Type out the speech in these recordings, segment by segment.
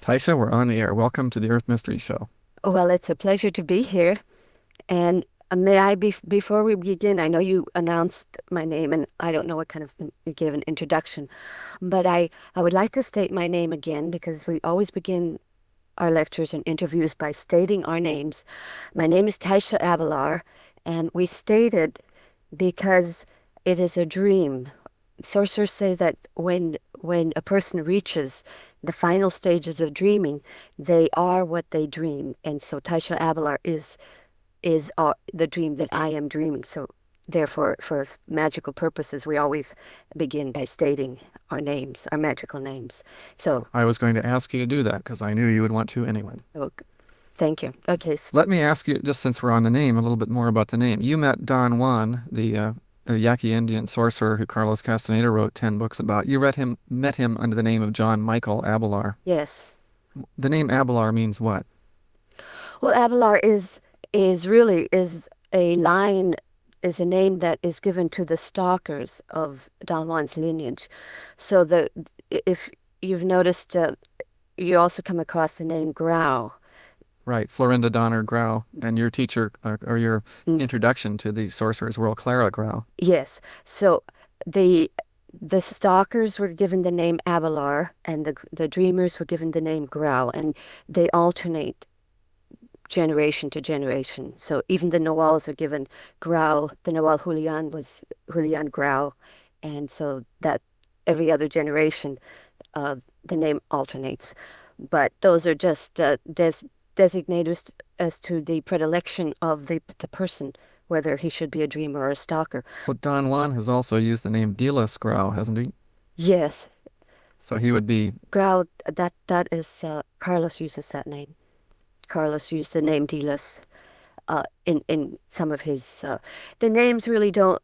Taisha, we're on the air. Welcome to the Earth Mystery Show. Well, it's a pleasure to be here. And may I, before we begin, I know you announced my name, and I don't know what kind of you gave an introduction, but I would like to state my name again because we always begin our lectures and interviews by stating our names. My name is Taisha Abelar, and we stated because it is a dream. Sorcerers say that when a person reaches the final stages of dreaming, they are what they dream. And so Taisha Abelar is the dream that I am dreaming. So therefore, for magical purposes, we always begin by stating our names, our magical names. So, I was going to ask you to do that because I knew you would want to anyway. oh, thank you. Okay. Let me ask you, just since we're on the name, a little bit more about the name. You met Don Juan, the Yaqui Indian sorcerer who Carlos Castaneda wrote 10 books about. You met him under the name of John Michael Abelar. Yes. The name Abelar means what? Well, Abelar is really is a name that is given to the stalkers of Don Juan's lineage. So if you've noticed, you also come across the name Grau. Right, Florinda Donner Grau, and your teacher, or your Mm. introduction to the sorcerer's world, Clara Grau. Yes. So the the stalkers were given the name Abelar, and the dreamers were given the name Grau, and they alternate generation to generation. So even the Nawals are given Grau. The Nawal Julian was Julian Grau, and so that every other generation, the name alternates. But those are just designators as to the predilection of the person, whether he should be a dreamer or a stalker. Well, Don Juan has also used the name Dilas Grau, hasn't he? Yes, So he would be, Grau. That is Carlos uses that name. Carlos used the name Dilas in some of his. The names really don't.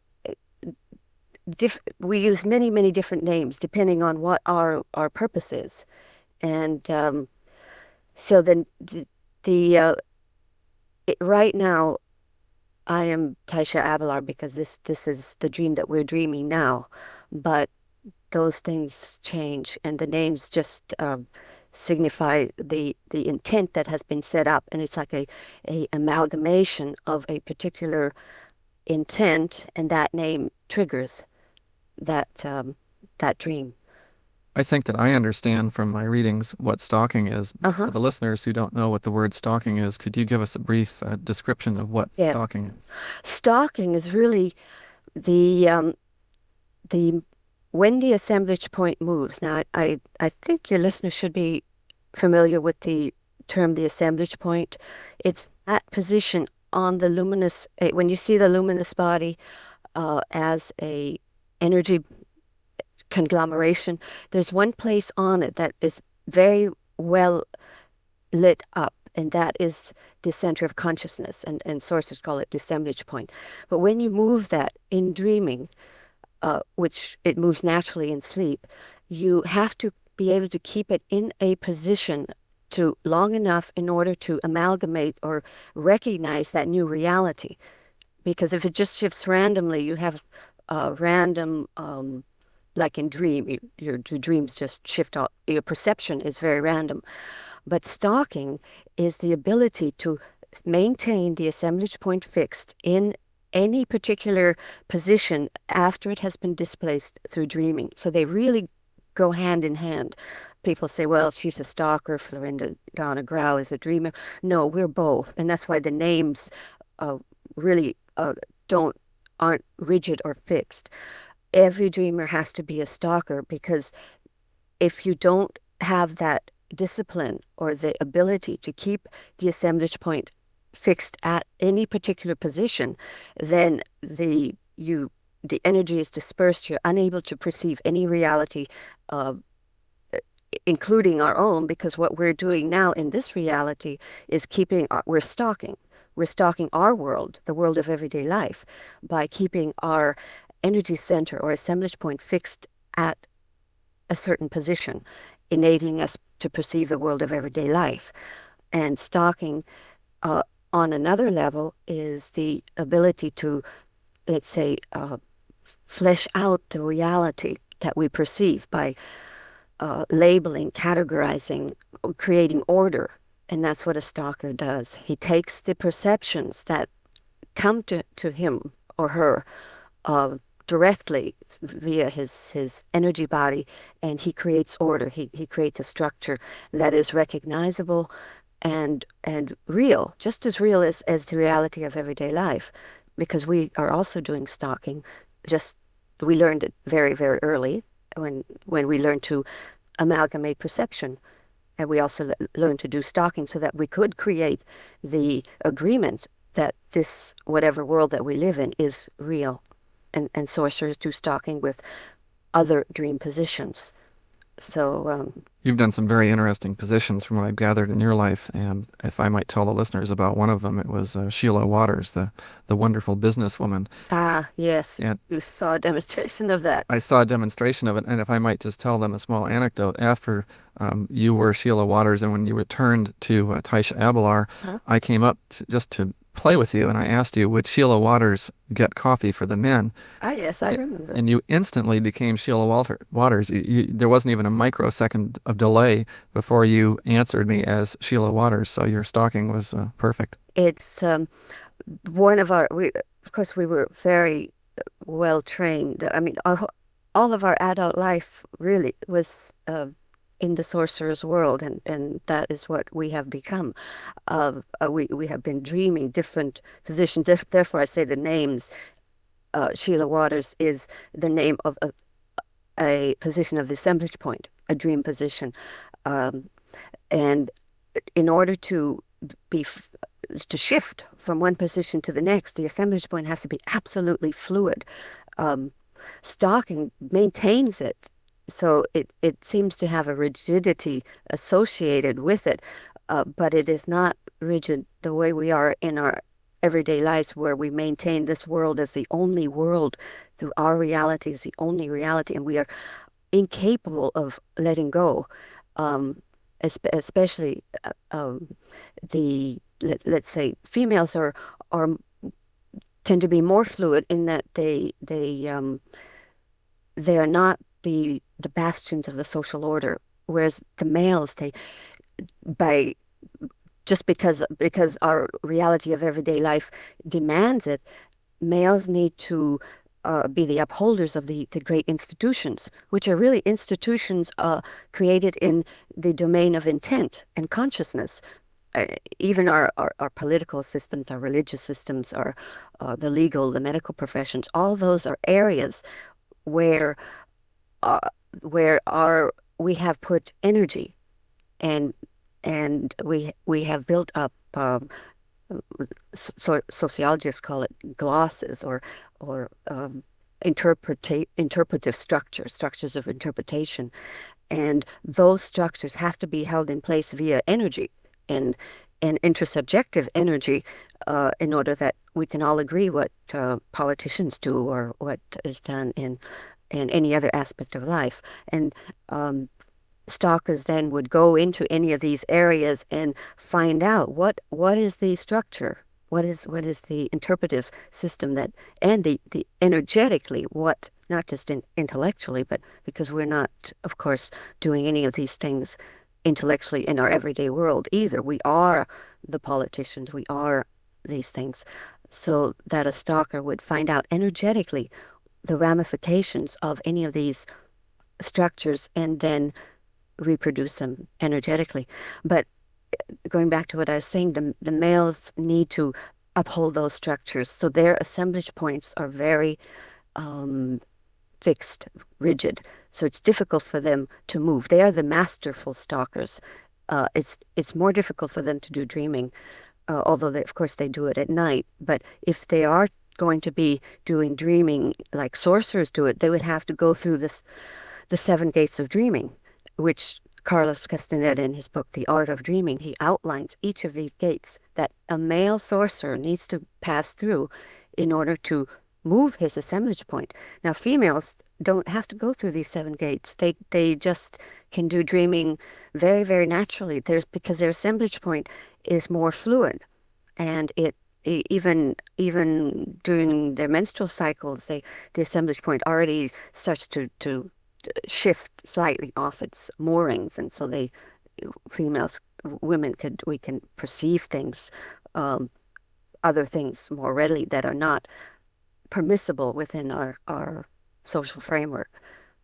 We use many different names depending on what our purpose is, and so then right now I am Taisha Abelar because this is the dream that we're dreaming now, but those things change, and the names just signify the intent that has been set up, and it's like a amalgamation of a particular intent, and that name triggers that dream. I think that I understand from my readings what stalking is. Uh-huh. For the listeners who don't know what the word stalking is, could you give us a brief description of what Yeah. stalking is? Stalking is really the when the assemblage point moves. Now, I think your listeners should be familiar with the term the assemblage point. It's that position on the luminous, when you see the luminous body as a energy conglomeration, there's one place on it that is very well lit up, and that is the center of consciousness, and sources call it the assemblage point. But when you move that in dreaming, which it moves naturally in sleep, you have to be able to keep it in a position to long enough in order to amalgamate or recognize that new reality. Because if it just shifts randomly, you have random, like in dream, your dreams just shift out. Your perception is very random. But stalking is the ability to maintain the assemblage point fixed in any particular position after it has been displaced through dreaming. So they really go hand in hand. People say, well, she's a stalker, Florinda Donna Grau is a dreamer. No, we're both. And that's why the names really aren't rigid or fixed. Every dreamer has to be a stalker, because if you don't have that discipline or the ability to keep the assemblage point fixed at any particular position, then the energy is dispersed. You're unable to perceive any reality, including our own, because what we're doing now in this reality is we're stalking. We're stalking our world, the world of everyday life, by keeping our energy center or assemblage point fixed at a certain position, enabling us to perceive the world of everyday life. And stalking on another level is the ability to, let's say, flesh out the reality that we perceive by labeling, categorizing, creating order. And that's what a stalker does. He takes the perceptions that come to him or her uh, directly via his energy body, and he creates order. He creates a structure that is recognizable and real, just as real as the reality of everyday life, because we are also doing stalking. Just we learned it very, very early when we learned to amalgamate perception. And we also learned to do stalking so that we could create the agreement that this, whatever world that we live in, is real. And sorcerers do stalking with other dream positions. So, You've done some very interesting positions from what I've gathered in your life, and if I might tell the listeners about one of them, it was Sheila Waters, the wonderful businesswoman. yes, And you saw a demonstration of that. I saw a demonstration of it, and if I might just tell them a small anecdote, after you were Sheila Waters and when you returned to Taisha Abelar, Huh? I came up just to play with you, and I asked you, would Sheila Waters get coffee for the men? Yes, I remember. And you instantly became Sheila Waters. There wasn't even a microsecond of delay before you answered me as Sheila Waters, so your stalking was perfect. It's one of our, of course, we were very well trained. I mean, all of our adult life really was in the sorcerer's world, and that is what we have become. We have been dreaming different positions. Therefore, I say the names. Sheila Waters is the name of a position of the assemblage point, a dream position. Um, and in order be to shift from one position to the next, the assemblage point has to be absolutely fluid. Um, Stalking maintains it, so it seems to have a rigidity associated with it, but it is not rigid the way we are in our everyday lives, where we maintain this world as the only world, through our reality is the only reality, and we are incapable of letting go. Especially let's say females are tend to be more fluid in that they are not the bastions of the social order, whereas the males, they by just because our reality of everyday life demands it, males need to be the upholders of the great institutions, which are really institutions created in the domain of intent and consciousness. Even our political systems, our religious systems, the legal, the medical professions, all those are areas where uh, we have put energy, and we have built up sociologists call it glosses, or interpretive structures of interpretation, and those structures have to be held in place via energy and intersubjective energy, in order that we can all agree what politicians do or what is done in any other aspect of life. And stalkers then would go into any of these areas and find out what is the structure, what is the interpretive system, that and the energetically, what, not just intellectually, but because we're not, of course, doing any of these things intellectually in our everyday world either. We are the politicians, we are these things, so that a stalker would find out energetically the ramifications of any of these structures and then reproduce them energetically. But going back to what I was saying, the males need to uphold those structures, so their assemblage points are very fixed, rigid. So it's difficult for them to move. They are the masterful stalkers. It's more difficult for them to do dreaming, although of course they do it at night. But if they are going to be doing dreaming like sorcerers do it, they would have to go through the seven gates of dreaming, which Carlos Castaneda, in his book The Art of Dreaming, he outlines each of these gates that a male sorcerer needs to pass through in order to move his assemblage point. Now, females don't have to go through these seven gates. They just can do dreaming very, very naturally. Because their assemblage point is more fluid, and even during their menstrual cycles, the assemblage point already starts to shift slightly off its moorings, and so females, we can perceive things, um, other things more readily that are not permissible within our social framework.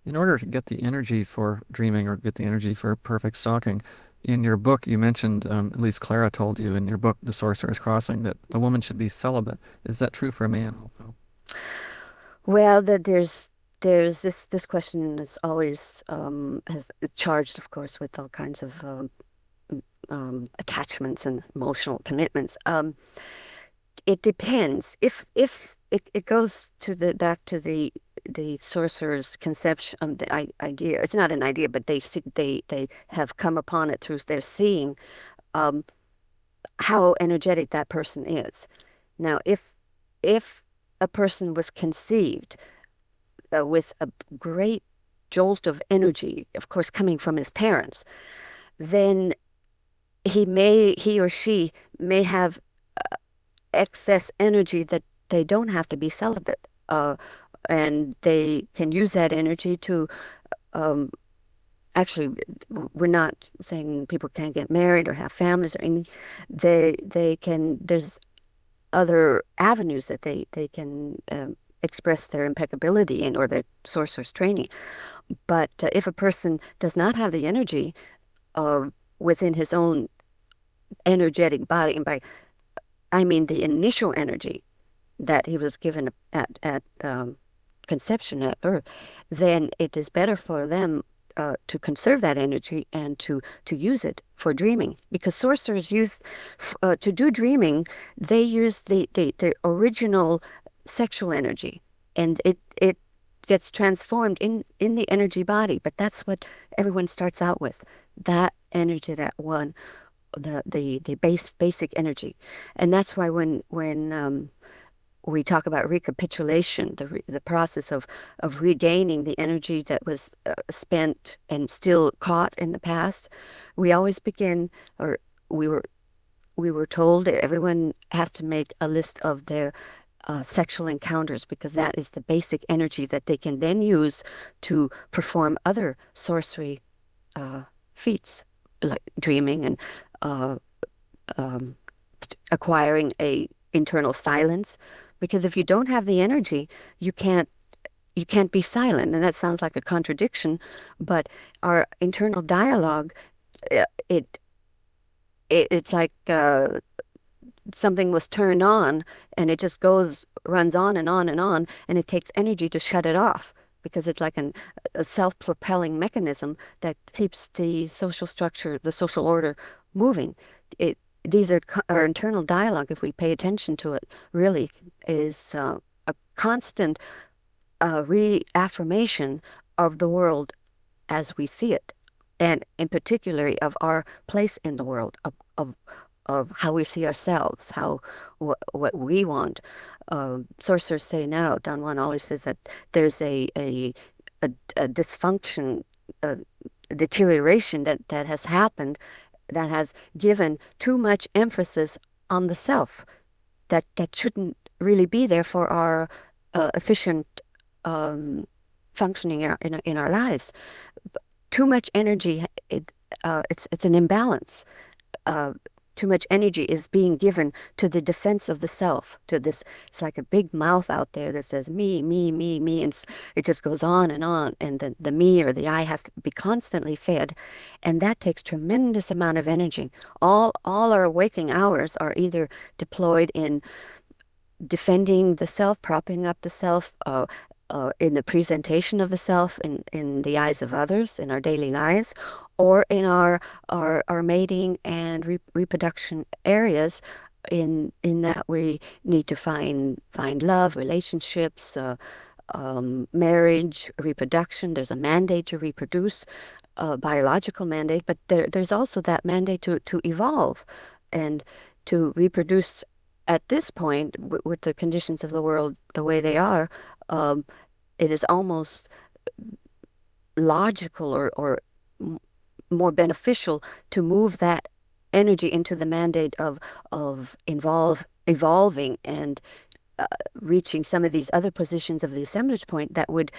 In order to get the energy for dreaming or get the energy for perfect stalking, in your book you mentioned, at least Clara told you in your book, The Sorcerer's Crossing, that a woman should be celibate. Is that true for a man also? Well, there's this question is always has charged, of course, with all kinds of attachments and emotional commitments. It depends. If it goes to the back to the sorcerer's conception, idea. It's not an idea, but they have come upon it through their seeing um, how energetic that person is. Now, if a person was conceived with a great jolt of energy, of course, coming from his parents, then he or she may have excess energy that they don't have to be celibate. And they can use that energy to, um, actually, we're not saying people can't get married or have families or anything. They can, there's other avenues that they can express their impeccability in or their sorcerer's training. But if a person does not have the energy within his own energetic body, and by I mean the initial energy that he was given at conception at birth, then it is better for them to conserve that energy and to use it for dreaming. Because sorcerers use, to do dreaming, they use the original sexual energy, and it gets transformed in the energy body. But that's what everyone starts out with, that energy, that one, the basic energy. And that's why when we talk about recapitulation, the process of regaining the energy that was spent and still caught in the past, we always begin, or we were told that everyone have to make a list of their sexual encounters, because that is the basic energy that they can then use to perform other sorcery feats, like dreaming and uh, um, acquiring a internal silence. Because if you don't have the energy, you can't be silent. And that sounds like a contradiction, but our internal dialogue, uh, it, it's like something was turned on, and it just runs on and on and on, and it takes energy to shut it off, because it's like a self-propelling mechanism that keeps the social structure, the social order moving. These are our internal dialogue, if we pay attention to it, really is a constant reaffirmation of the world as we see it, and in particular of our place in the world, of how we see ourselves, what we want. Sorcerers say now, Don Juan always says that there's a dysfunction, a deterioration that has happened, that has given too much emphasis on the self, that shouldn't really be there for our efficient functioning in our lives. Too much energy, it's an imbalance. Uh, Too much energy is being given to the defense of the self, to this. It's like a big mouth out there that says me, me, me, me, and it just goes on, and the me or the I have to be constantly fed, and that takes tremendous amount of energy. All our waking hours are either deployed in defending the self, propping up the self, in the presentation of the self in the eyes of others in our daily lives, or in our mating and reproduction areas, in that we need to find love, relationships, marriage, reproduction. There's a mandate to reproduce, a biological mandate, but there's also that mandate to evolve and to reproduce. At this point, with the conditions of the world the way they are, it is almost logical or more beneficial to move that energy into the mandate of evolving and reaching some of these other positions of the assemblage point that would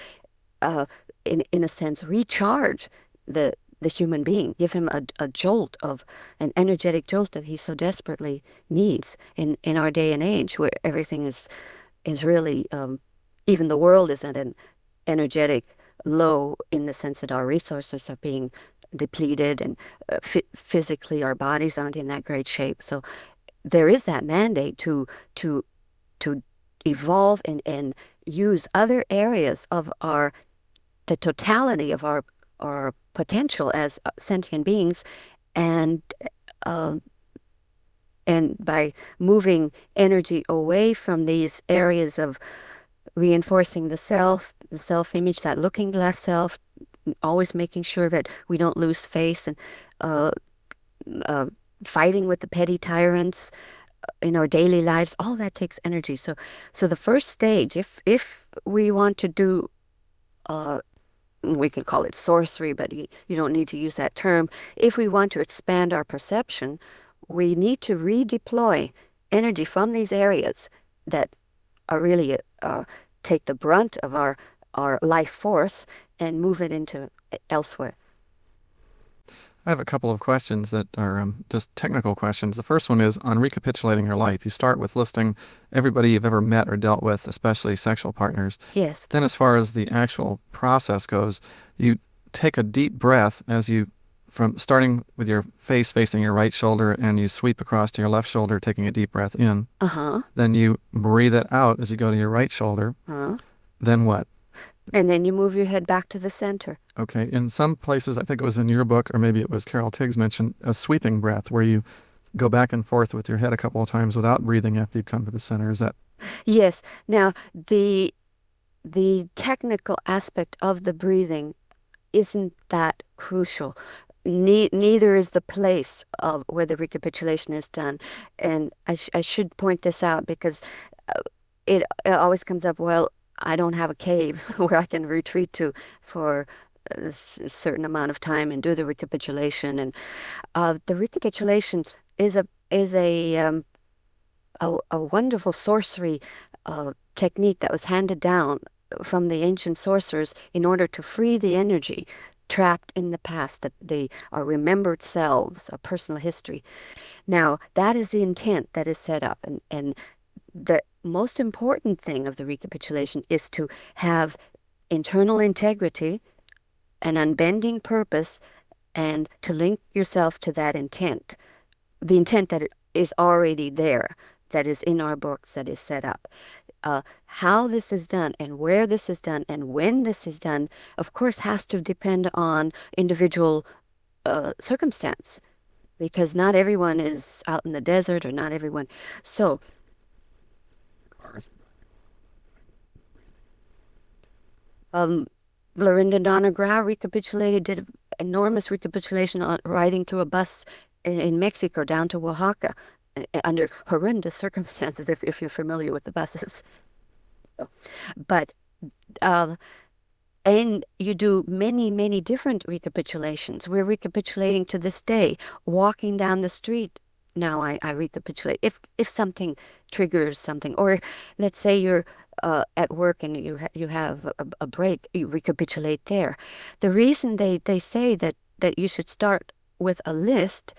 uh, in a sense, recharge the human being, give him a jolt of an energetic jolt that he so desperately needs in our day and age, where everything is really even the world is at an energetic low, in the sense that our resources are being depleted, and physically our bodies aren't in that great shape. So there is that mandate to to evolve and use other areas of the totality of our potential as sentient beings, and uh, and by moving energy away from these areas of reinforcing the self-image, that looking glass self, always making sure that we don't lose face, and uh, uh, fighting with the petty tyrants in our daily lives, all that takes energy. So the first stage, if we want to do, uh, we can call it sorcery, but you don't need to use that term. If we want to expand our perception, we need to redeploy energy from these areas that are really take the brunt of our life force and move it into elsewhere. I have a couple of questions that are just technical questions. The first one is on recapitulating your life. You start with listing everybody you've ever met or dealt with, especially sexual partners. Yes. Then, as far as the actual process goes, you take a deep breath from starting with your face facing your right shoulder, and you sweep across to your left shoulder, taking a deep breath in. Uh-huh. Then you breathe it out as you go to your right shoulder. Uh-huh. Then what? And then you move your head back to the center. Okay. In some places, I think it was in your book, or maybe it was Carol Tiggs mentioned, a sweeping breath where you go back and forth with your head a couple of times without breathing after you come to the center. Is that? Yes. Now, the technical aspect of the breathing isn't that crucial. Neither is the place of where the recapitulation is done. And I should point this out, because it always comes up, well, I don't have a cave where I can retreat to for a certain amount of time and do the recapitulation. And the recapitulation is a wonderful sorcery technique that was handed down from the ancient sorcerers in order to free the energy trapped in the past, that they are remembered selves, a personal history. Now, that is the intent that is set up, and the most important thing of the recapitulation is to have internal integrity, an unbending purpose, and to link yourself to that intent, the intent that is already there, that is in our books, that is set up. How this is done and where this is done and when this is done, of course, has to depend on individual circumstance, because not everyone is out in the desert, or not everyone. So, Lorinda Donna Grau did an enormous recapitulation on riding through a bus in Mexico down to Oaxaca under horrendous circumstances, if you're familiar with the buses. But and you do many, many different recapitulations. We're recapitulating to this day, walking down the street. Now I recapitulate if something triggers something, or let's say you're at work and you have a break, you recapitulate there. The reason they say that you should start with a list,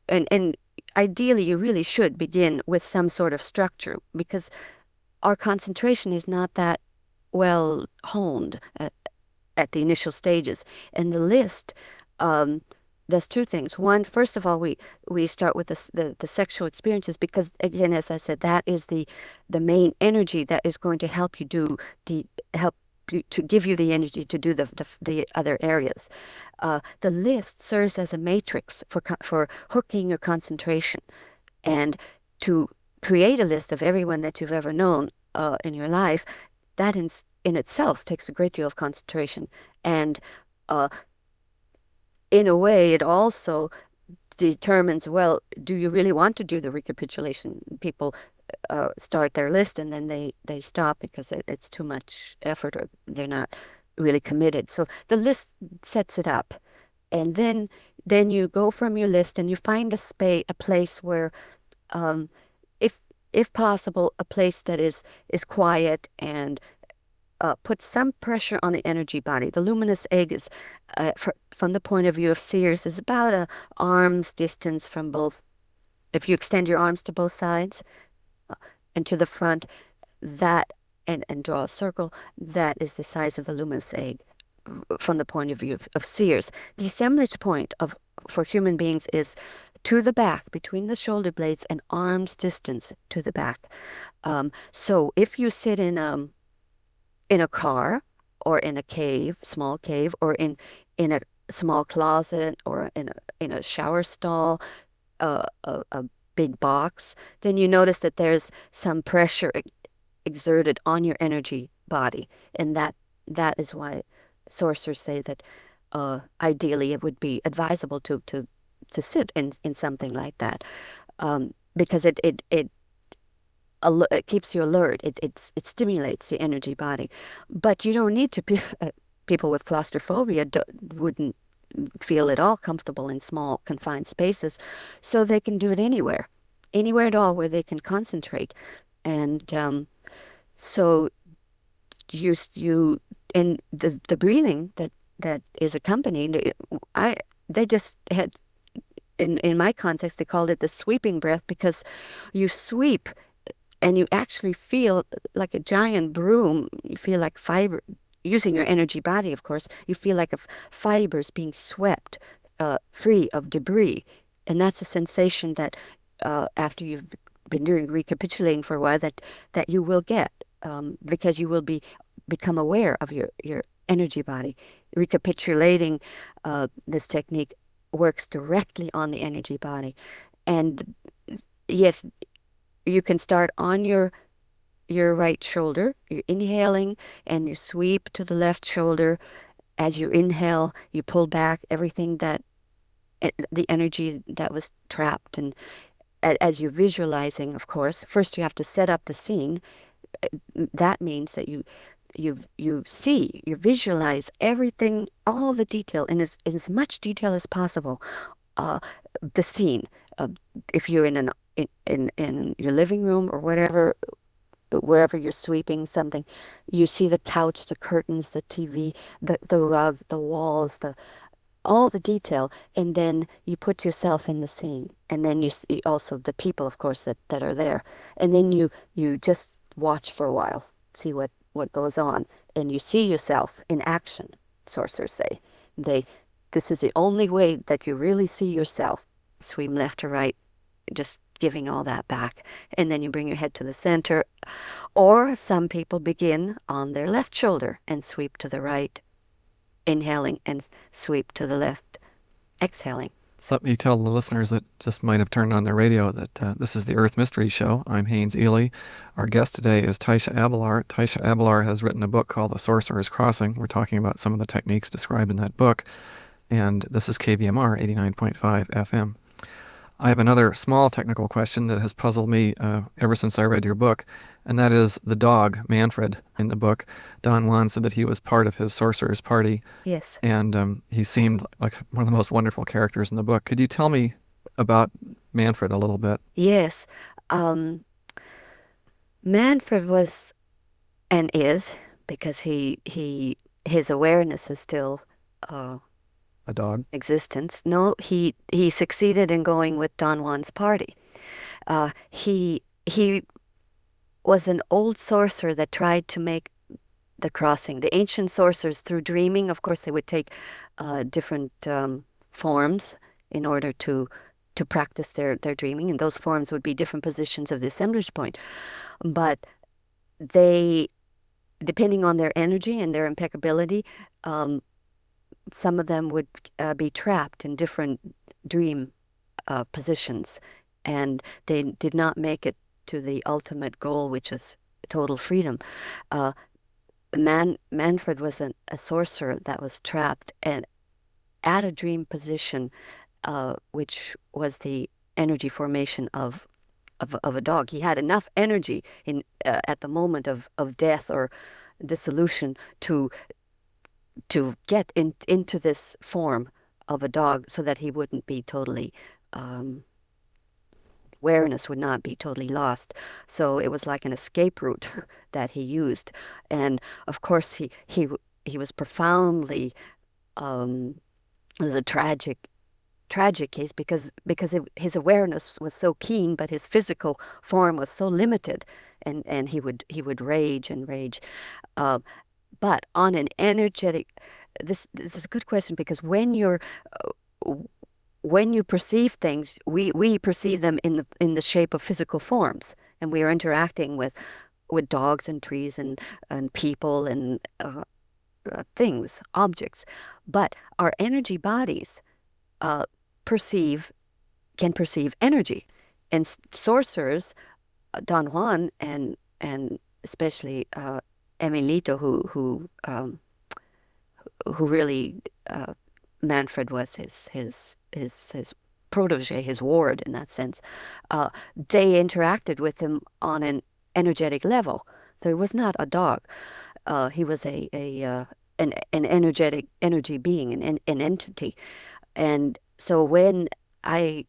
and ideally you really should begin with some sort of structure, because our concentration is not that well honed at the initial stages. And the list does two things. One, first of all, we start with the sexual experiences, because, again, as I said, that is the main energy that is going to help you to give you the energy to do the other areas. The list serves as a matrix for hooking your concentration, and to create a list of everyone that you've ever known in your life. That in itself takes a great deal of concentration, and in a way, it also determines, well, do you really want to do the recapitulation? People start their list and then they stop because it's too much effort, or they're not really committed. So the list sets it up, and then you go from your list and you find a place where, if possible, a place that is quiet and put some pressure on the energy body. The luminous egg is, from the point of view of seers, is about a arm's distance from both. If you extend your arms to both sides and to the front, that and draw a circle, that is the size of the luminous egg from the point of view of seers. The assemblage point of for human beings is to the back, between the shoulder blades and arm's distance to the back. So if you sit in a car or in a cave, small cave, or in a small closet or in a shower stall, a big box, then you notice that there's some pressure exerted on your energy body, and that is why sorcerers say that ideally it would be advisable to sit in something like that, because it keeps you alert. It stimulates the energy body, but you don't need to be. People with claustrophobia wouldn't feel at all comfortable in small confined spaces, so they can do it anywhere at all where they can concentrate, and so you in the breathing that is accompanied. They just had in my context they called it the sweeping breath, because you sweep and you actually feel like a giant broom. You feel like fiber, using your energy body, of course. You feel like fibers being swept free of debris, and that's a sensation that after you've been doing recapitulating for a while, that you will get, because you will become aware of your energy body. Recapitulating this technique works directly on the energy body, and yes, you can start on your right shoulder. You're inhaling and you sweep to the left shoulder. As you inhale, you pull back everything the energy that was trapped. And as you're visualizing, of course, first you have to set up the scene. That means that you visualize everything, all the detail, in as much detail as possible. The scene. If you're in your living room or whatever, wherever you're sweeping something, you see the couch, the curtains, the TV, the rug, the walls, all the detail, and then you put yourself in the scene, and then you see also the people, of course, that are there, and then you just watch for a while, see what goes on, and you see yourself in action. Sorcerers say this is the only way that you really see yourself. Swing left to right, just giving all that back, and then you bring your head to the center, or some people begin on their left shoulder and sweep to the right, inhaling, and sweep to the left, exhaling. So let me tell the listeners that just might have turned on their radio that this is the Earth Mystery Show. I'm Haynes Ely. Our guest today is Taisha Abelar. Taisha Abelar has written a book called The Sorcerer's Crossing. We're talking about some of the techniques described in that book, and this is KVMR 89.5 FM. I have another small technical question that has puzzled me ever since I read your book, and that is the dog, Manfred, in the book. Don Juan said that he was part of his sorcerer's party, Yes. and he seemed like one of the most wonderful characters in the book. Could you tell me about Manfred a little bit? Yes. Manfred was and is, because his awareness is still A dog? existence. No, he succeeded in going with Don Juan's party. He was an old sorcerer that tried to make the crossing. The ancient sorcerers, through dreaming, of course, they would take different forms in order to practice their dreaming, and those forms would be different positions of the assemblage point. But they, depending on their energy and their impeccability, some of them would be trapped in different dream positions, and they did not make it to the ultimate goal, which is total freedom. Manfred was a sorcerer that was trapped and at a dream position, which was the energy formation of a dog. He had enough energy at the moment of death or dissolution to get into this form of a dog, so that he wouldn't be totally awareness would not be totally lost. So it was like an escape route that he used. And of course, he was profoundly, um, it was a tragic case because his awareness was so keen, but his physical form was so limited, and he would rage and rage. Uh, but on an energetic, this is a good question because uh, when you perceive things, we perceive them in the shape of physical forms, and we are interacting with dogs and trees and people and things, objects. But our energy bodies uh, perceive can perceive energy, and sorcerers, Don Juan and especially Emilito, who really Manfred was his protege, his ward in that sense. They interacted with him on an energetic level. So he was not a dog. He was an energetic energy being, an entity. And so when I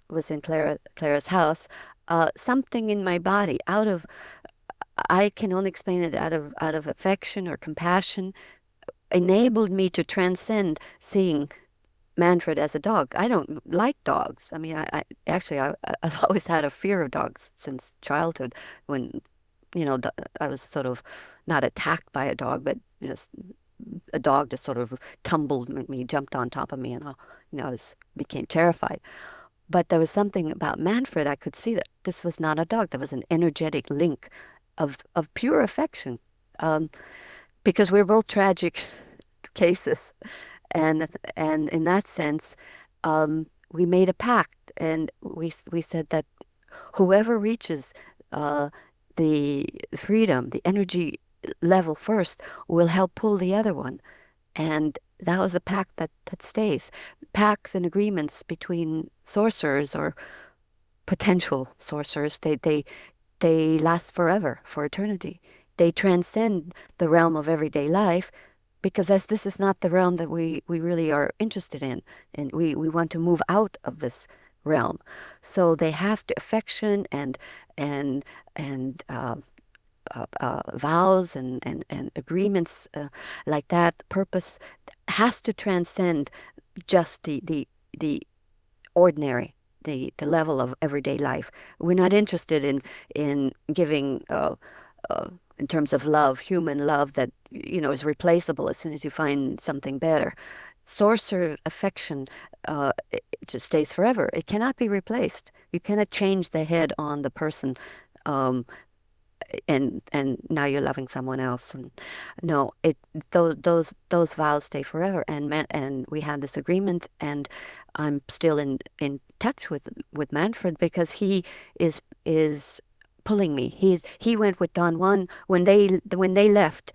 was in Clara's house, something in my body, I can only explain it out of affection or compassion, enabled me to transcend seeing Manfred as a dog. I don't like dogs. I mean, I actually I've always had a fear of dogs since childhood. When I was sort of not attacked by a dog, but a dog just sort of tumbled me, jumped on top of me, and I became terrified. But there was something about Manfred. I could see that this was not a dog. There was an energetic link of pure affection, because we're both tragic cases, and in that sense, we made a pact, and we said that whoever reaches the freedom, the energy level first, will help pull the other one. And that was a pact that stays. Pacts and agreements between sorcerers or potential sorcerers, they last forever, for eternity. They transcend the realm of everyday life because as this is not the realm that we really are interested in, and we want to move out of this realm. So they have to affection and vows and agreements like that. Purpose has to transcend just the ordinary, the level of everyday life. We're not interested in giving in terms of love, human love that is replaceable as soon as you find something better. Sorcerer affection, it just stays forever. It cannot be replaced. You cannot change the head on the person, um, and now you're loving someone else. And no, those vows stay forever. And we had this agreement, and I'm still in touch with Manfred because he is pulling me. He went with Don Juan when they left.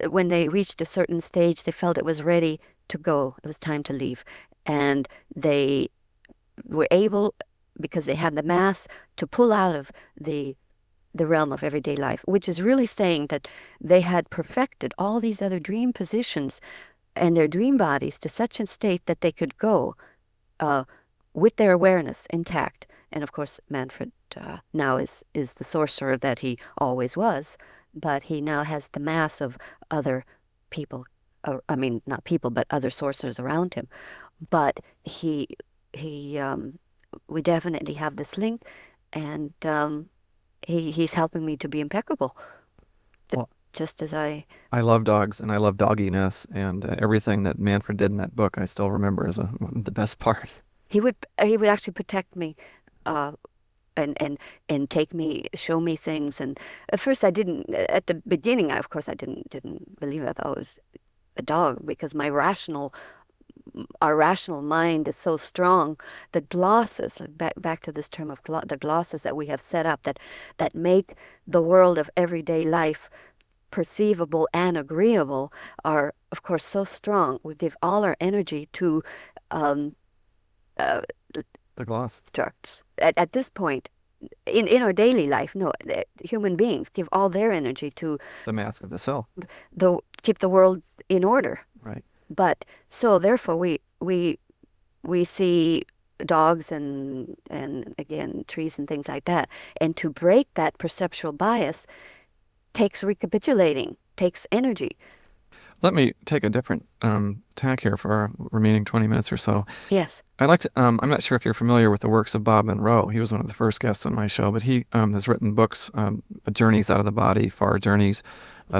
When they reached a certain stage, they felt it was ready to go. It was time to leave, and they were able, because they had the mass, to pull out of the realm of everyday life, which is really saying that they had perfected all these other dream positions and their dream bodies to such a state that they could go uh, with their awareness intact. And of course, Manfred now is the sorcerer that he always was, but he now has the mass of other people, or, I mean, not people, but other sorcerers around him. But we definitely have this link, and he's helping me to be impeccable, Well, just as I. I love dogs and I love dogginess, and everything that Manfred did in that book I still remember as the best part. He would actually protect me, uh, and take me, show me things. And at first, I didn't. At the beginning, of course, I didn't believe it. I thought it was a dog because our rational mind is so strong. The glosses, back to this term of the glosses that we have set up that make the world of everyday life perceivable and agreeable are, of course, so strong. We give all our energy to um, uh, The gloss. structs. At this point, in our daily life, no, human beings give all their energy to The mask of the cell. keep the world in order. Right. But so therefore we see dogs and again trees and things like that. And to break that perceptual bias takes recapitulating, takes energy. Let me take a different tack here for our remaining 20 minutes or so. Yes. I'd like to, I'm not sure if you're familiar with the works of Bob Monroe. He was one of the first guests on my show, but he has written books, Journeys Out of the Body, Far Journeys,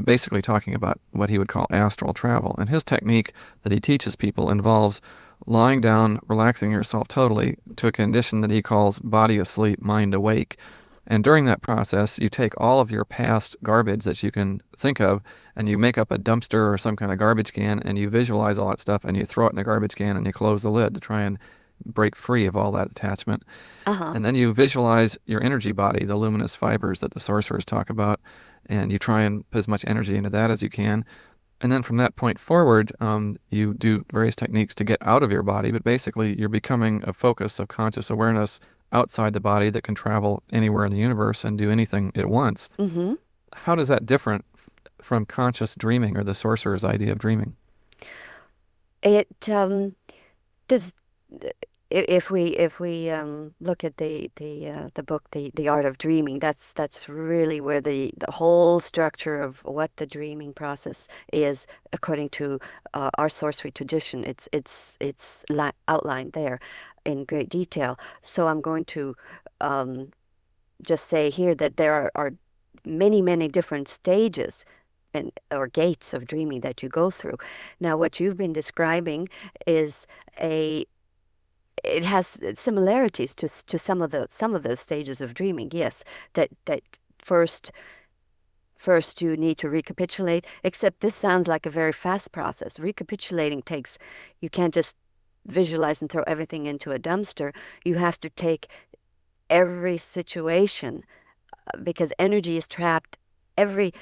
basically talking about what he would call astral travel. And his technique that he teaches people involves lying down, relaxing yourself totally to a condition that he calls body asleep, mind awake. And during that process, you take all of your past garbage that you can think of and you make up a dumpster or some kind of garbage can and you visualize all that stuff and you throw it in the garbage can and you close the lid to try and break free of all that attachment. Uh-huh. And then you visualize your energy body, the luminous fibers that the sorcerers talk about, and you try and put as much energy into that as you can. And then from that point forward, you do various techniques to get out of your body, but basically you're becoming a focus of conscious awareness outside the body that can travel anywhere in the universe and do anything it wants. Mm-hmm. How does that different from conscious dreaming or the sorcerer's idea of dreaming? It does if we look at the book the Art of Dreaming, that's really where the whole structure of what the dreaming process is according to our sorcery tradition. It's outlined there in great detail. So I'm going to um, just say here that there are many different stages and or gates of dreaming that you go through. Now, what you've been describing is a it has similarities to some of the stages of dreaming. Yes, that first first you need to recapitulate. Except this sounds like a very fast process. Recapitulating takes you can't just visualize and throw everything into a dumpster. You have to take every situation because energy is trapped. Every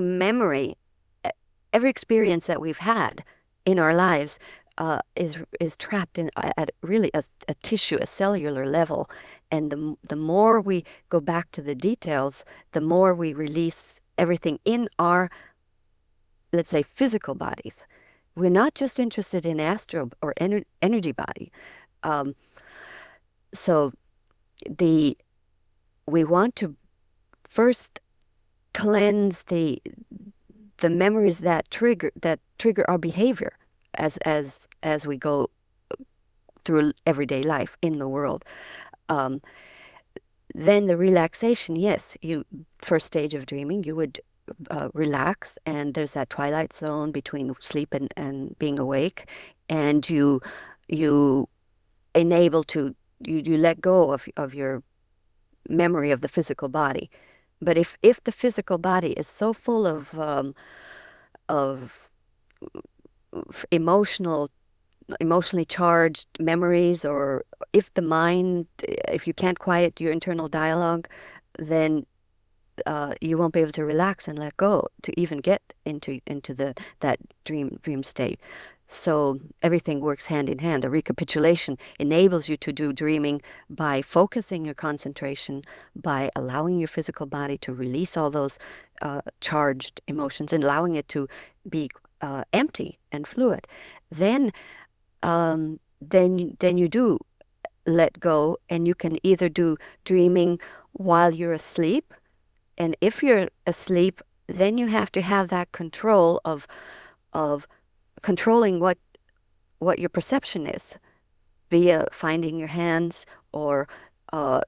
memory, e- every experience that we've had in our lives is trapped in at really a tissue, a cellular level, and the more we go back to the details, the more we release everything in our, let's say, physical bodies. We're not just interested in astral or energy body. Um, so the we want to first cleanse the memories that trigger our behavior as we go through everyday life in the world. Um, then the relaxation, yes, you first stage of dreaming, you would relax, and there's that twilight zone between sleep and being awake, and you enable to you let go of your memory of the physical body. But if the physical body is so full of emotional emotionally charged memories, or if you can't quiet your internal dialogue, then you won't be able to relax and let go to even get into the that dream state. So everything works hand in hand. A recapitulation enables you to do dreaming by focusing your concentration, by allowing your physical body to release all those charged emotions and allowing it to be empty and fluid. Then, then you do let go, and you can either do dreaming while you're asleep, and if you're asleep, then you have to have that control of controlling what your perception is via finding your hands or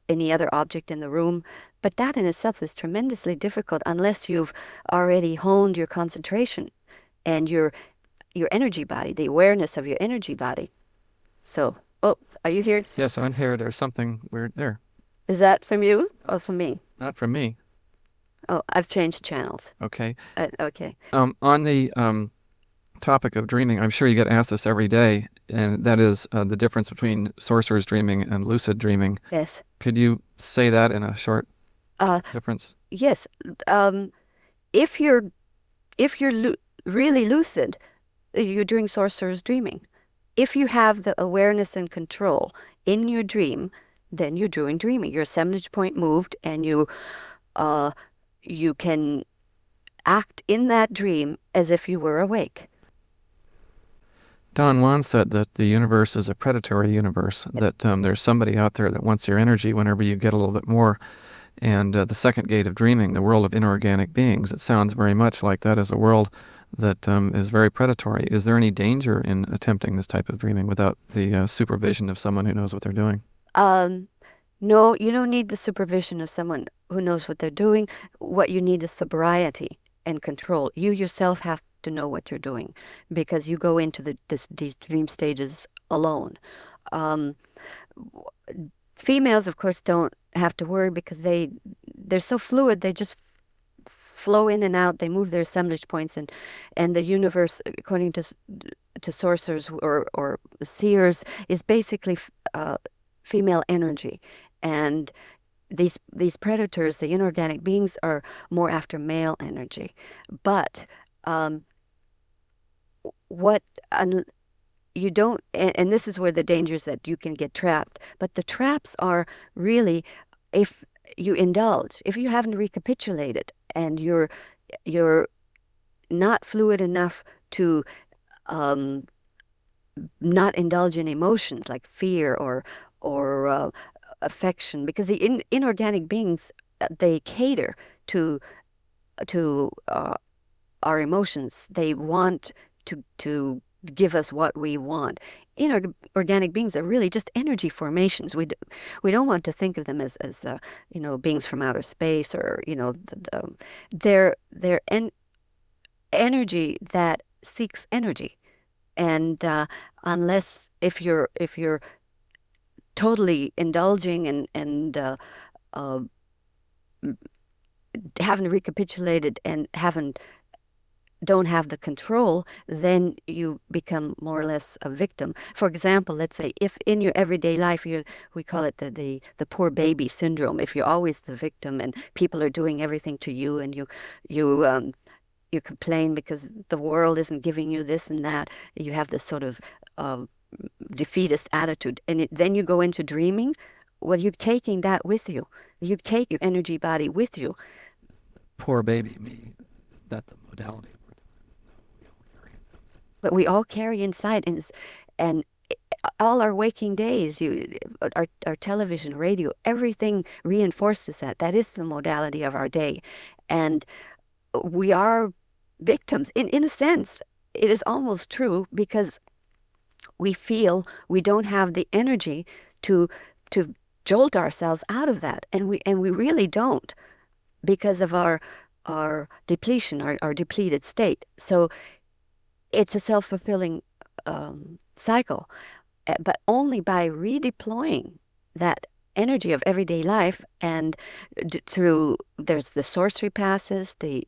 any other object in the room. But that in itself is tremendously difficult unless you've already honed your concentration and your energy body, the awareness of your energy body. So, oh, are you here? Yes, on here, there's something weird there. Is that from you or from me? Not from me. Oh, I've changed channels. Okay. Okay. On the topic of dreaming, I'm sure you get asked this every day, and that is the difference between sorcerer's dreaming and lucid dreaming. Yes. Could you say that in a short Uh, difference? yes. If you're really lucid, you're doing sorcerer's dreaming. If you have the awareness and control in your dream, then you're doing dreaming. Your assemblage point moved, and uh, you can act in that dream as if you were awake. Don Juan said that the universe is a predatory universe, that there's somebody out there that wants your energy whenever you get a little bit more. And the second gate of dreaming, the world of inorganic beings, it sounds very much like that is a world that is very predatory. Is there any danger in attempting this type of dreaming without the supervision of someone who knows what they're doing? Um, no, you don't need the supervision of someone who knows what they're doing. What you need is sobriety and control. You yourself have to know what you're doing because you go into these dream stages alone. Um, Females, of course, don't have to worry because they're so fluid. They just flow in and out. They move their assemblage points, and the universe, according to sorcerers or seers, is basically female energy, and these predators, the inorganic beings, are more after male energy. But um, what un, you don't, and this is where the danger is that you can get trapped. But the traps are really if you indulge, if you haven't recapitulated, and you're not fluid enough to um, not indulge in emotions like fear or affection, because the inorganic beings, they cater to to our emotions. They want to give us what we want. Inorganic beings are really just energy formations. We don't want to think of them as beings from outer space, or they're energy that seeks energy. And unless if you're totally indulging and uh, haven't recapitulated and haven't don't have the control, then you become more or less a victim. For example, let's say if in your everyday life we call it the poor baby syndrome. If you're always the victim and people are doing everything to you, and you complain because the world isn't giving you this and that, you have this sort of defeatist attitude, and then you go into dreaming. Well, you're taking that with you. You take your energy body with you. Poor baby me. Is that the modality? But we all carry inside, and all our waking days, our television, radio, everything reinforces that. That is the modality of our day, and we are victims. In a sense, it is almost true because we feel we don't have the energy to jolt ourselves out of that, and we really don't, because of our depletion, our depleted state. So it's a self-fulfilling cycle, but only by redeploying that energy of everyday life, and through there's the sorcery passes, the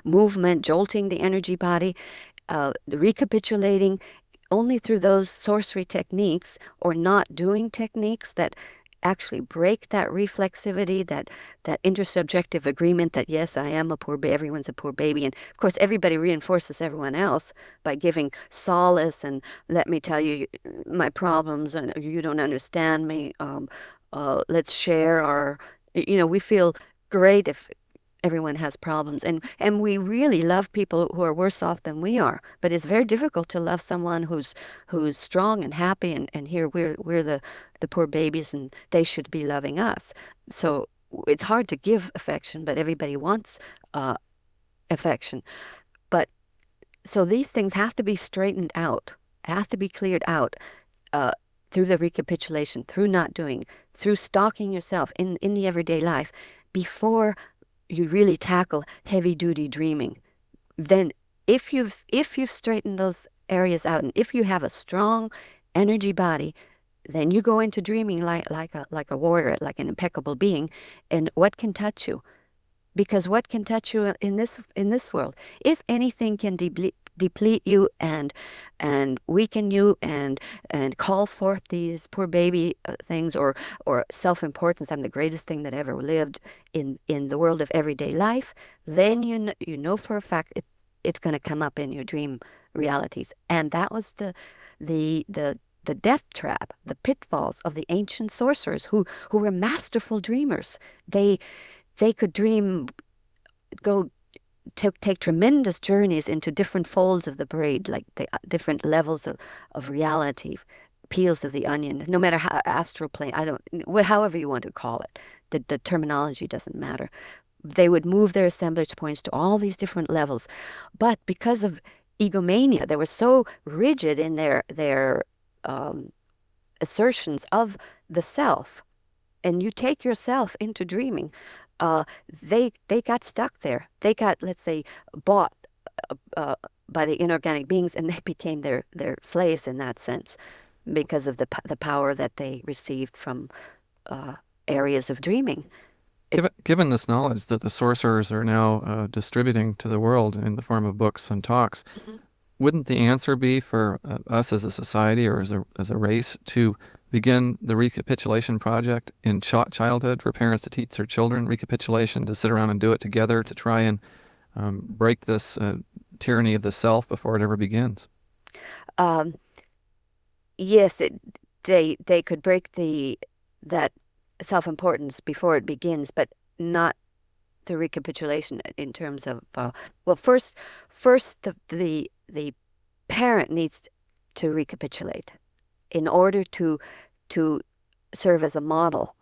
movement, jolting the energy body, recapitulating, only through those sorcery techniques or not doing techniques that actually break that reflexivity, that intersubjective agreement that yes, I am a poor baby, everyone's a poor baby. And of course, everybody reinforces everyone else by giving solace and let me tell you my problems, and you don't understand me. Let's share our, we feel great if everyone has problems, and we really love people who are worse off than we are, but it's very difficult to love someone who's strong and happy, and here we're the poor babies, and they should be loving us. So it's hard to give affection, but everybody wants affection. But so these things have to be straightened out, have to be cleared out, uh, through the recapitulation, through not doing, through stalking yourself in the everyday life before you really tackle heavy duty dreaming. Then if you've straightened those areas out, and if you have a strong energy body, then you go into dreaming like a warrior, like an impeccable being. And what can touch you? Because what can touch you in this world? If anything can deplete you and weaken you and call forth these poor baby things, or self-importance, I'm the greatest thing that ever lived in the world of everyday life, then you know for a fact it's going to come up in your dream realities. And that was the death trap, the pitfalls of the ancient sorcerers who were masterful dreamers. They could dream, go take tremendous journeys into different folds of the braid, like the different levels of reality, peels of the onion, no matter how astral plane, I don't, however you want to call it, the terminology doesn't matter. They would move their assemblage points to all these different levels. But because of egomania, they were so rigid in their assertions of the self, and you take yourself into dreaming, uh, they got stuck there. They got, let's say, bought by the inorganic beings, and they became their slaves in that sense because of the power that they received from uh, areas of dreaming. Given this knowledge that the sorcerers are now distributing to the world in the form of books and talks, Mhm. wouldn't the answer be for us as a society or as a race to begin the recapitulation project in childhood for parents to teach their children recapitulation, to sit around and do it together to try and break this tyranny of the self before it ever begins? Um, yes, they could break that self-importance before it begins, but not the recapitulation in terms of well, first the parent needs to recapitulate in order to serve as a model,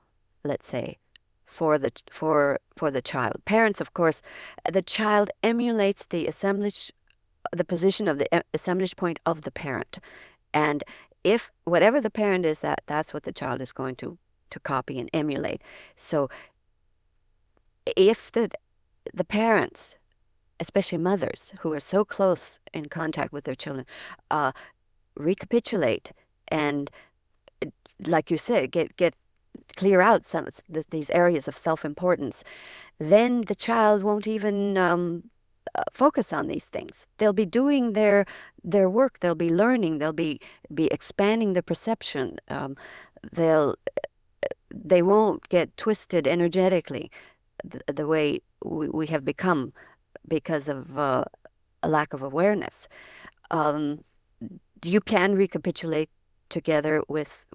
let's say, for the child. Parents, of course, the child emulates the position of the assemblage point of the parent, and if whatever the parent is, that's what the child is going to copy and emulate. So if the parents, especially mothers who are so close in contact with their children, uh, recapitulate and, like you said, get clear out these areas of self-importance, then the child won't even focus on these things. They'll be doing their work. They'll be learning. They'll be expanding the perception. They'll they won't get twisted energetically the way we have become because of a lack of awareness. Um, you can recapitulate together with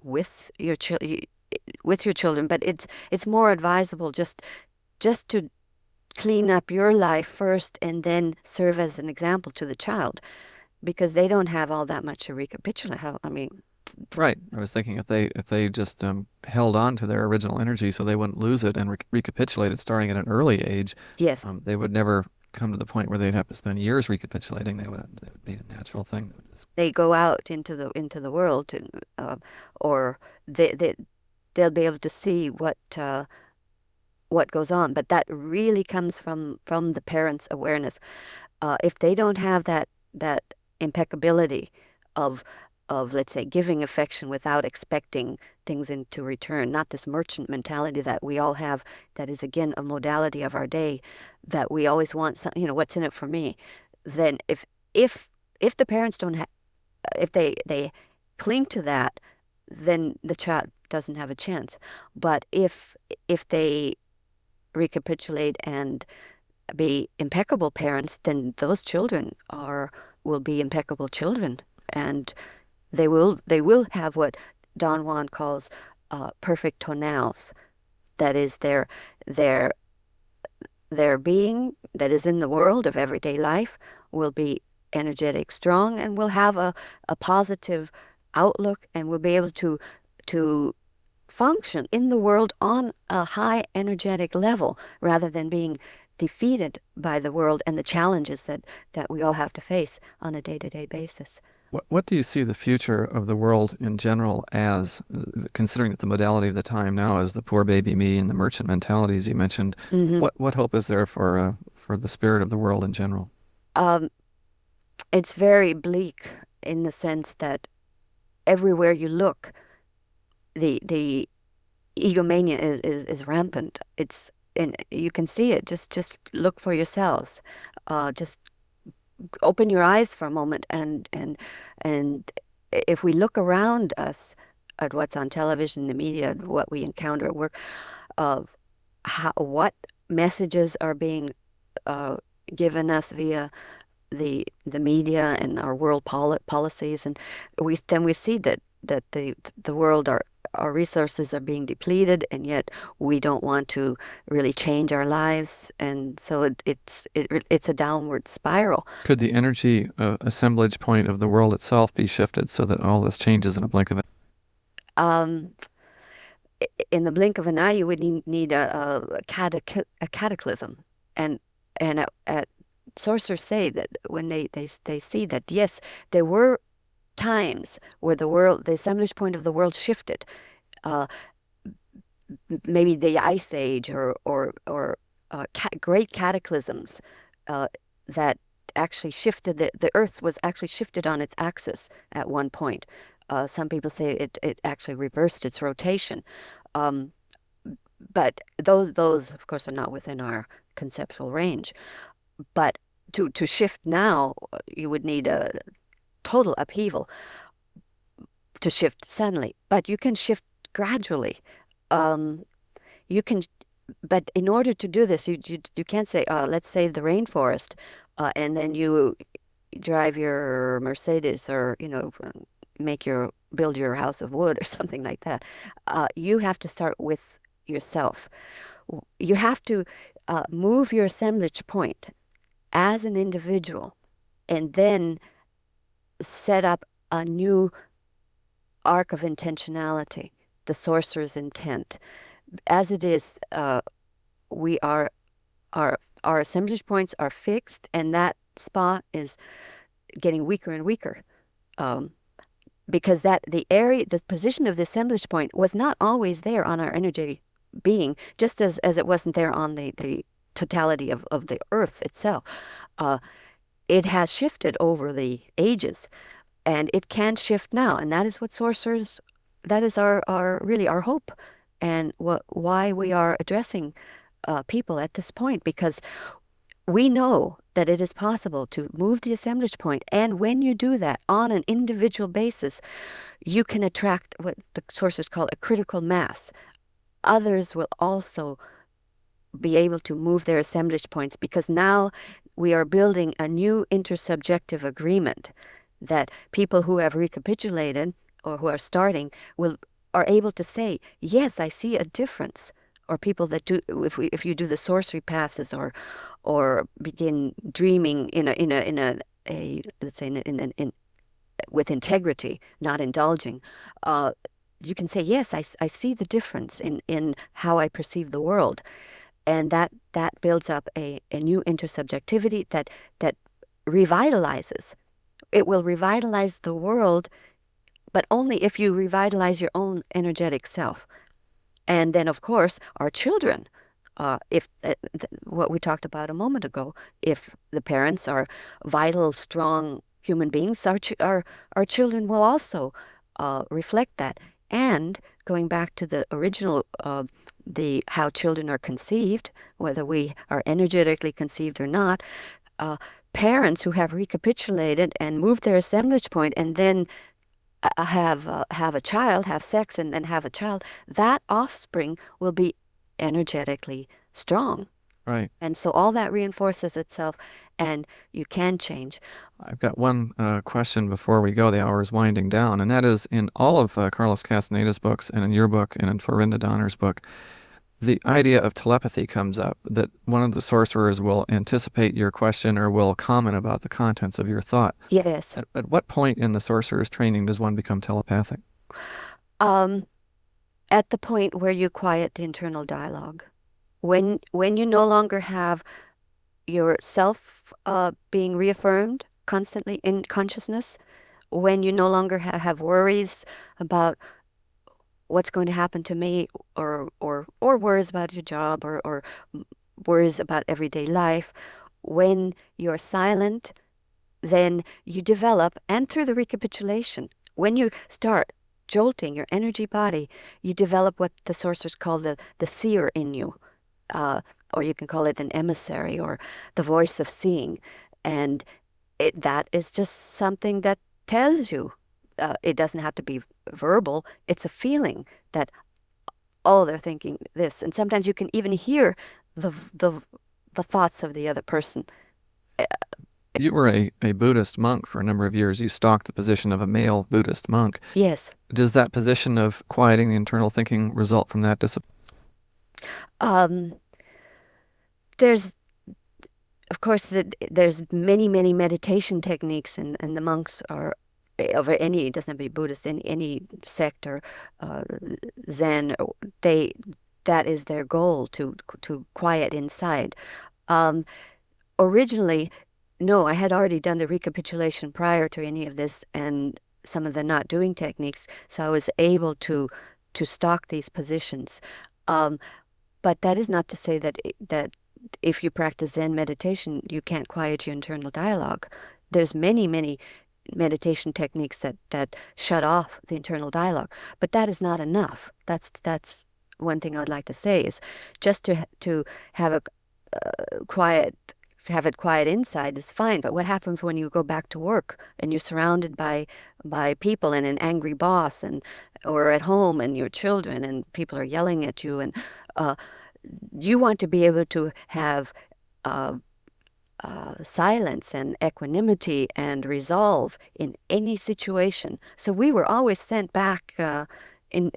your children, but it's more advisable just to clean up your life first and then serve as an example to the child because they don't have all that much to recapitulate. I mean, Right. I was thinking if they just held on to their original energy so they wouldn't lose it and recapitulated starting at an early age, yes, they would never come to the point where they'd have to spend years recapitulating. They would be a natural thing. they go out into the world to, or they they'll be able to see what goes on. But that really comes from the parents' awareness. If they don't have that impeccability of let's say giving affection without expecting things into return, not this merchant mentality that we all have, that is again a modality of our day, that we always want some, what's in it for me. Then if if the parents don't have, if they cling to that, then the child doesn't have a chance. But if they recapitulate and be impeccable parents, then those children will be impeccable children, and they will have what Don Juan calls perfect tonals. That is their their being that is in the world of everyday life will be energetic, strong, and will have a positive outlook, and will be able to function in the world on a high energetic level rather than being defeated by the world and the challenges that we all have to face on a day-to-day basis. What do you see the future of the world in general as, considering that the modality of the time now is the poor baby me and the merchant mentalities you mentioned? Hmm. What hope is there for the spirit of the world in general? Um, it's very bleak in the sense that everywhere you look, the egomania is rampant. And you can see it. Just look for yourselves. Just open your eyes for a moment, and if we look around us at what's on television, the media, what we encounter at work, of what messages are being uh, given us via the media and our world policies, and we see that the world our resources are being depleted, and yet we don't want to really change our lives, and so it's a downward spiral. Could the energy assemblage point of the world itself be shifted so that all this changes in a blink of an Um, in the blink of an eye, you would need a cataclysm, and sorcerers say that when they see that, yes, there were times where the assemblage point of the world shifted. Uh, Maybe the Ice Age or great cataclysms uh, that actually shifted the Earth was actually shifted on its axis at one point. Some people say it actually reversed its rotation. Um, but those of course are not within our conceptual range. But to shift now, you would need a total upheaval to shift suddenly. But you can shift gradually. Um, you can, but in order to do this, you can't say, let's save the rainforest, and then you drive your Mercedes or build your house of wood or something like that. You have to start with yourself. You have to move your assemblage point as an individual, and then set up a new arc of intentionality, the sorcerer's intent. As it is, we are our assemblage points are fixed, and that spot is getting weaker and weaker. Um, because the position of the assemblage point was not always there on our energy being, just as it wasn't there on the totality of the earth itself. It has shifted over the ages, and it can shift now, and that is what sorcerers, that is our really our hope, and why we are addressing people at this point, because we know that it is possible to move the assemblage point, and when you do that on an individual basis, you can attract what the sorcerers call a critical mass. Others will also be able to move their assemblage points, because now we are building a new intersubjective agreement that people who have recapitulated or who are starting are able to say, yes, I see a difference. Or people that do, if you do the sorcery passes or begin dreaming let's say with integrity, not indulging, you can say, yes, I see the difference in how I perceive the world, and that builds up a new intersubjectivity that revitalizes. It will revitalize the world, but only if you revitalize your own energetic self. And then, of course, our children, if what we talked about a moment ago, if the parents are vital, strong human beings, our children will also reflect that. And going back to the original, the how children are conceived, whether we are energetically conceived or not, parents who have recapitulated and moved their assemblage point and then have a child, have sex, and then have a child, that offspring will be energetically strong. right? And so all that reinforces itself, and you can change. I've got one question before we go. The hour is winding down, and that is in all of Carlos Castaneda's books, and in your book, and in Florinda Donner's book, the idea of telepathy comes up, that one of the sorcerers will anticipate your question or will comment about the contents of your thought. Yes. At what point in the sorcerer's training does one become telepathic? Um, at the point where you quiet the internal dialogue. When you no longer have yourself being reaffirmed constantly in consciousness, when you no longer have worries about what's going to happen to me, or worries about your job, or worries about everyday life, when you're silent, then you develop, and through the recapitulation, when you start jolting your energy body, you develop what the sorcerers call the seer in you, or you can call it an emissary or the voice of seeing. And that is just something that tells you, it doesn't have to be verbal, it's a feeling that, oh, they're thinking this. And sometimes you can even hear the thoughts of the other person. You were a Buddhist monk for a number of years. You stalked the position of a male Buddhist monk. Yes. Does that position of quieting the internal thinking result from that discipline? Um, there's, of course, there's many meditation techniques, and the monks are of any, it doesn't have to be Buddhist, any sect or uh, Zen, they that is their goal to quiet inside. Um, Originally, no, I had already done the recapitulation prior to any of this and some of the not doing techniques, so I was able to stock these positions. Um, but that is not to say that if you practice Zen meditation, you can't quiet your internal dialogue. There's many meditation techniques that shut off the internal dialogue, but that is not enough. That's one thing I'd like to say is just to have a quiet have it quiet inside is fine, but what happens when you go back to work and you're surrounded by people and an angry boss and or at home and your children and people are yelling at you and uh, you want to be able to have uh, silence and equanimity and resolve in any situation. So we were always sent back in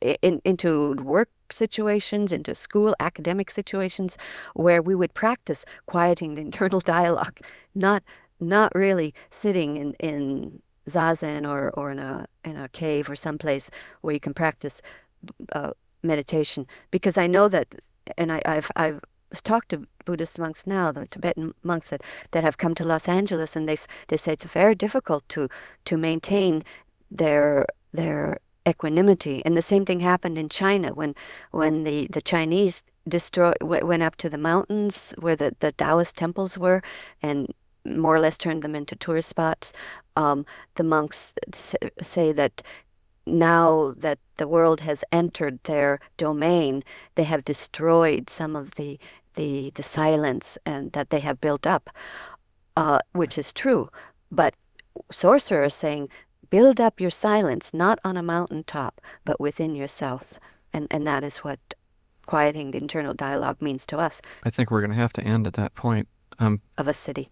into work situations, into school academic situations, where we would practice quieting the internal dialogue, not not really sitting in zazen or in a cave or someplace where you can practice uh, meditation. Because I know that, and I've talked to Buddhist monks now, the Tibetan monks that have come to Los Angeles, and they say it's very difficult to maintain their equanimity. And the same thing happened in China when the Chinese went up to the mountains where the Taoist temples were and more or less turned them into tourist spots. The monks say that now that the world has entered their domain, they have destroyed some of the silence and that they have built up, which is true. But sorcerer is saying, build up your silence, not on a mountaintop, but within yourself. And that is what quieting the internal dialogue means to us I think we're going to have to end at that point. of a city.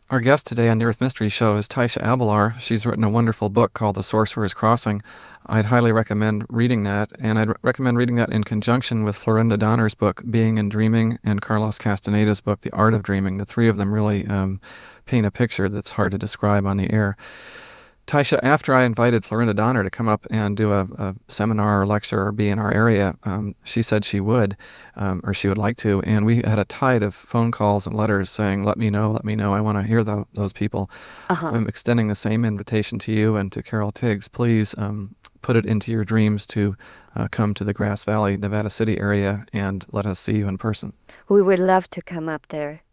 Our guest today on the Earth Mystery Show is Taisha Abelar. She's written a wonderful book called The Sorcerer's Crossing. I'd highly recommend reading that, and I'd recommend reading that in conjunction with Florinda Donner's book, Being and Dreaming, and Carlos Castaneda's book, The Art of Dreaming. The three of them really paint a picture that's hard to describe on the air. Taisha, after I invited Florinda Donner to come up and do a seminar or lecture or be in our area, she said she would, or she would like to. And we had a tide of phone calls and letters saying, let me know, I want to hear those people. Uh-huh. I'm extending the same invitation to you and to Carol Tiggs. Please put it into your dreams to come to the Grass Valley, Nevada City area, and let us see you in person. We would love to come up there.